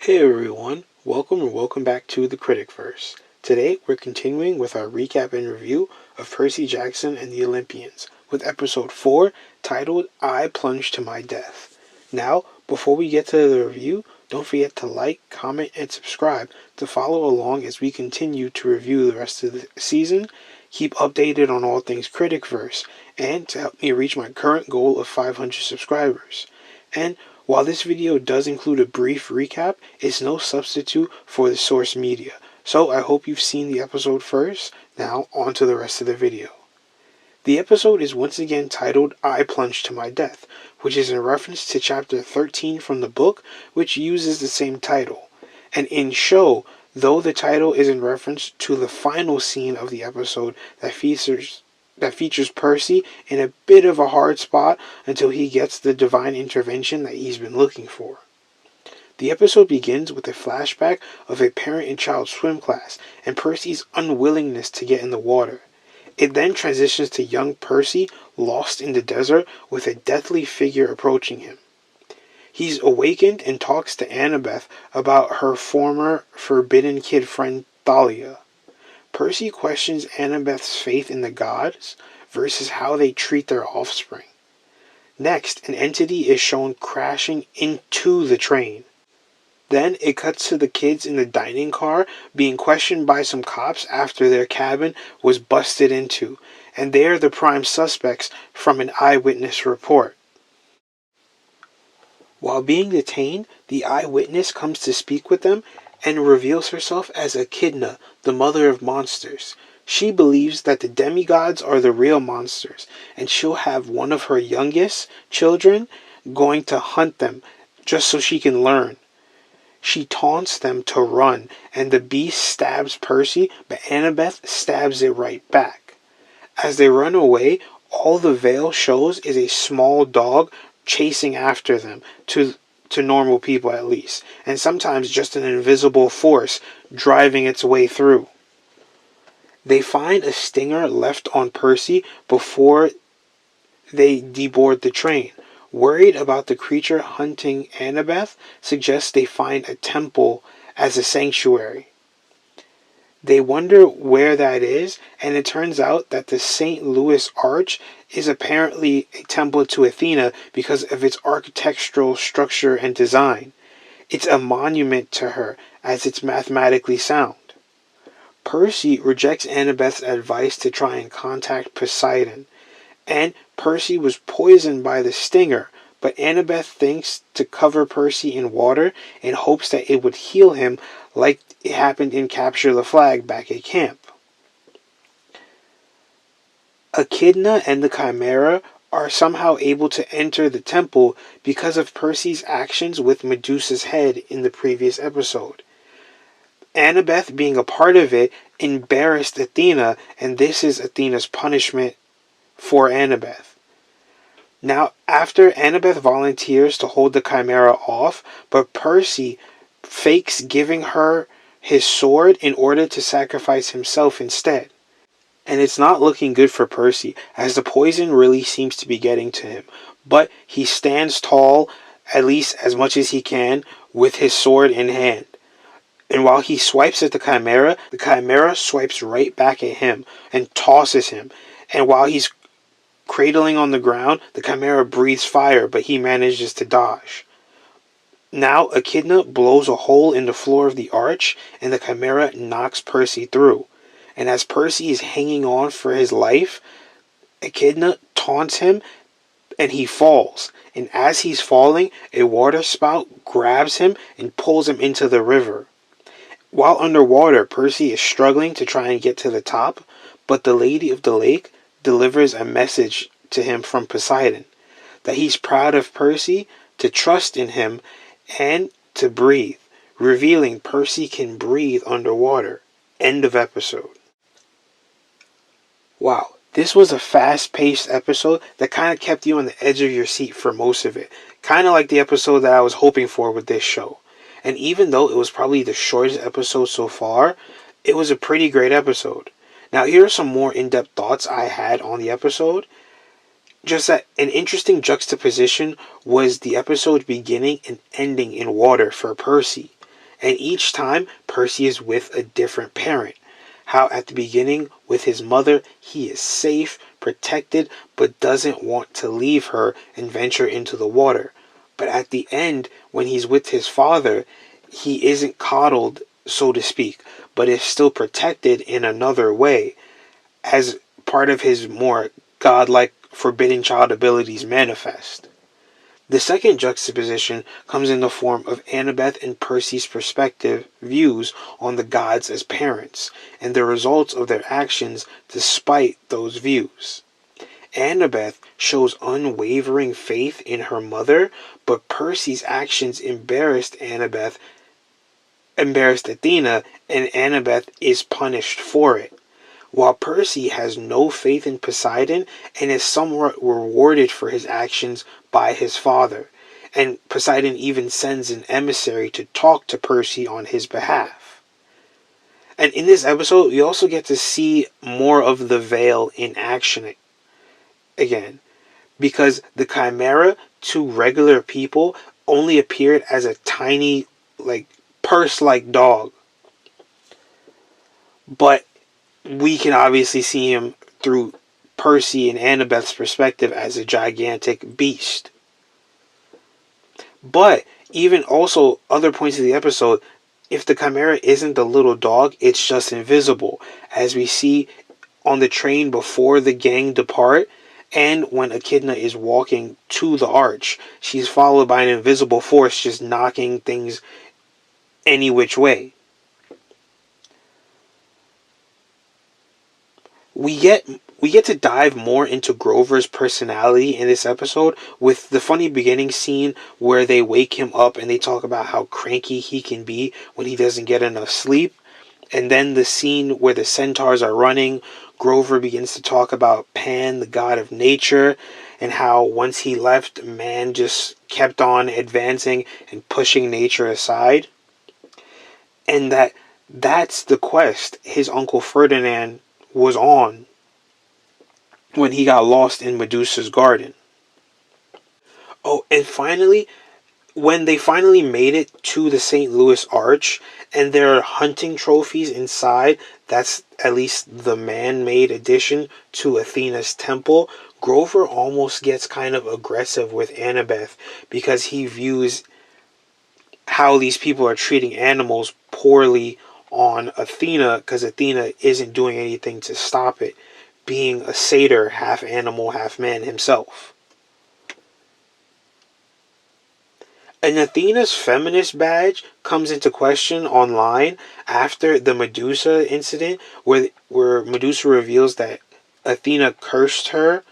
Hey everyone, welcome back to the Critic-Verse. Today we're continuing with our recap and review of Percy Jackson and the Olympians with episode 4 titled I Plunge to My Death. Now, before we get to the review, don't forget to like, comment, and subscribe to follow along as we continue to review the rest of the season, keep updated on all things Critic-Verse, and to help me reach my current goal of 500 subscribers. And while this video does include a brief recap, it's no substitute for the source media. So I hope you've seen the episode first. Now on to the rest of the video. The episode is once again titled I Plunge to My Death, which is in reference to chapter 13 from the book, which uses the same title. And in show, though the title is in reference to the final scene of the episode that features Percy in a bit of a hard spot until he gets the divine intervention that he's been looking for. The episode begins with a flashback of a parent and child swim class and Percy's unwillingness to get in the water. It then transitions to young Percy lost in the desert with a deathly figure approaching him. He's awakened and talks to Annabeth about her former forbidden kid friend Thalia. Percy questions Annabeth's faith in the gods versus how they treat their offspring. Next, an entity is shown crashing into the train. Then it cuts to the kids in the dining car being questioned by some cops after their cabin was busted into, and they are the prime suspects from an eyewitness report. While being detained, the eyewitness comes to speak with them and reveals herself as Echidna, the mother of monsters. She believes that the demigods are the real monsters, and she'll have one of her youngest children going to hunt them just so she can learn. She taunts them to run, and the beast stabs Percy, but Annabeth stabs it right back. As they run away, all the veil shows is a small dog chasing after them, to normal people at least, and sometimes just an invisible force driving its way through. They find a stinger left on Percy before they deboard the train. Worried about the creature hunting Annabeth, suggests they find a temple as a sanctuary. They wonder where that is, and it turns out that the St. Louis Arch is apparently a temple to Athena because of its architectural structure and design. It's a monument to her, as it's mathematically sound. Percy rejects Annabeth's advice to try and contact Poseidon, and Percy was poisoned by the stinger, but Annabeth thinks to cover Percy in water in hopes that it would heal him like it happened in Capture the Flag back at camp. Echidna and the Chimera are somehow able to enter the temple because of Percy's actions with Medusa's head in the previous episode. Annabeth, being a part of it, embarrassed Athena, and this is Athena's punishment for Annabeth. Now, after Annabeth volunteers to hold the Chimera off, but Percy fakes giving her his sword in order to sacrifice himself instead. And it's not looking good for Percy, as the poison really seems to be getting to him. But he stands tall, at least as much as he can, with his sword in hand. And while he swipes at the Chimera swipes right back at him and tosses him. And while he's cradling on the ground, the Chimera breathes fire, but he manages to dodge. Now, Echidna blows a hole in the floor of the arch, and the Chimera knocks Percy through. And as Percy is hanging on for his life, Echidna taunts him, and he falls. And as he's falling, a water spout grabs him and pulls him into the river. While underwater, Percy is struggling to try and get to the top, but the Lady of the Lake delivers a message to him from Poseidon, that he's proud of Percy, to trust in him, and to breathe, revealing Percy can breathe underwater. End of episode. Wow, this was a fast-paced episode that kind of kept you on the edge of your seat for most of it. Kind of like the episode that I was hoping for with this show. And even though it was probably the shortest episode so far, it was a pretty great episode. Now, here are some more in-depth thoughts I had on the episode. Just that an interesting juxtaposition was the episode beginning and ending in water for Percy. And each time, Percy is with a different parent. How at the beginning, with his mother, he is safe, protected, but doesn't want to leave her and venture into the water. But at the end, when he's with his father, he isn't coddled, so to speak, but is still protected in another way, as part of his more godlike forbidden child abilities manifest. The second juxtaposition comes in the form of Annabeth and Percy's perspective views on the gods as parents, and the results of their actions despite those views. Annabeth shows unwavering faith in her mother, but Percy's actions embarrassed Athena, and Annabeth is punished for it, while Percy has no faith in Poseidon and is somewhat rewarded for his actions by his father, and Poseidon even sends an emissary to talk to Percy on his behalf. And in this episode, we also get to see more of the veil in action again, because the Chimera to regular people only appeared as a tiny, purse-like dog. But we can obviously see him through Percy and Annabeth's perspective as a gigantic beast. But even also other points of the episode, if the Chimera isn't the little dog, it's just invisible, as we see on the train before the gang depart, and when Echidna is walking to the arch, she's followed by an invisible force just knocking things any which way. We get to dive more into Grover's personality in this episode with the funny beginning scene where they wake him up and they talk about how cranky he can be when he doesn't get enough sleep. And then the scene where the centaurs are running, Grover begins to talk about Pan, the god of nature, and how once he left, man just kept on advancing and pushing nature aside. And that's the quest his Uncle Ferdinand was on when he got lost in Medusa's garden. Oh, and finally, when they finally made it to the St. Louis Arch, and there are hunting trophies inside, that's at least the man-made addition to Athena's temple, Grover almost gets kind of aggressive with Annabeth because he views how these people are treating animals poorly on Athena, because Athena isn't doing anything to stop it, being a satyr, half animal, half man himself. And Athena's feminist badge comes into question online after the Medusa incident, where Medusa reveals that Athena cursed her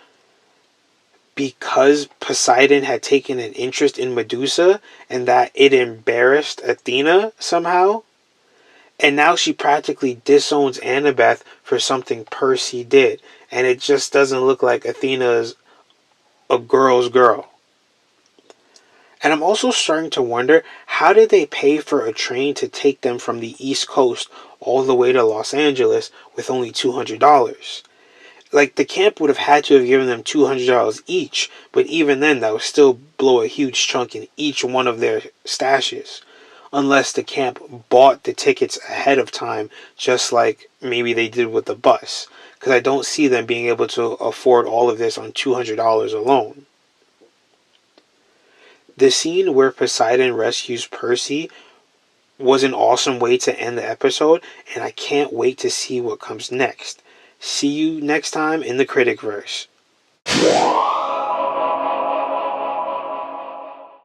because Poseidon had taken an interest in Medusa and that it embarrassed Athena somehow. And now she practically disowns Annabeth for something Percy did. And it just doesn't look like Athena's a girl's girl. And I'm also starting to wonder, how did they pay for a train to take them from the East Coast all the way to Los Angeles with only $200? Like, the camp would have had to have given them $200 each, but even then, that would still blow a huge chunk in each one of their stashes. Unless the camp bought the tickets ahead of time, just like maybe they did with the bus. Because I don't see them being able to afford all of this on $200 alone. The scene where Poseidon rescues Percy was an awesome way to end the episode, and I can't wait to see what comes next. See you next time in the Critic-Verse.